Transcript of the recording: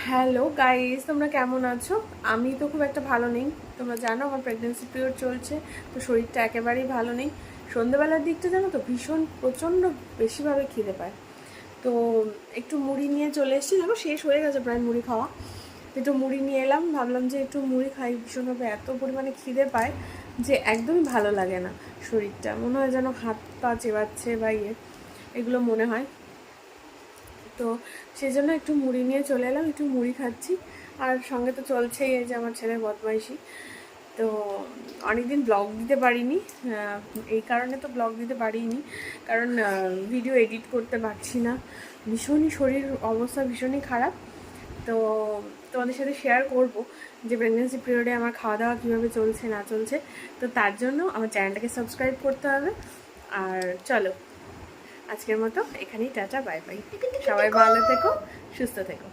Hello guys, তোমরা কেমন আছো? আমি তো খুব একটা ভালো নেই। তোমরা জানো আমার প্রেগনেন্সি পিরিয়ড চলছে, তো শরীরটা একেবারেই ভালো নেই। সন্ধ্যেবেলার দিকটা জানো তো ভীষণ প্রচণ্ড বেশিভাবে খিদে পায়। তো একটু মুড়ি নিয়ে চলে এসেছি, দেখো শেষ হয়ে গেছে প্রায় মুড়ি খাওয়া। একটু মুড়ি নিয়ে এলাম, ভাবলাম যে একটু মুড়ি খাই। ভীষণভাবে এত পরিমাণে খিদে পায় যে একদমই ভালো লাগে না। শরীরটা মনে হয় যেন হাত পা চেবাচ্ছে বা এগুলো মনে হয়। তো সেই জন্য একটু মুড়ি নিয়ে চলে এলাম, একটু মুড়ি খাচ্ছি। আর সঙ্গে তো চলছেই এই যে আমার ছেলের বদমাইশি। তো অনেকদিন ব্লগ দিতে পারিনি, এই কারণে তো ব্লগ দিতে পারিনি, কারণ ভিডিও এডিট করতে পারছি না। ভীষণই শরীর অবস্থা ভীষণই খারাপ। তো তোমাদের সাথে শেয়ার করব যে প্রেগনেন্সি পিরিয়ডে আমার খাওয়া দাওয়া কীভাবে চলছে না চলছে। তো তার জন্য আমার চ্যানেলটাকে সাবস্ক্রাইব করতে হবে। আর চলো, আজকের মতো এখানেই টাটা, বাই বাই। সবাই ভালো থেকো, সুস্থ থেকো।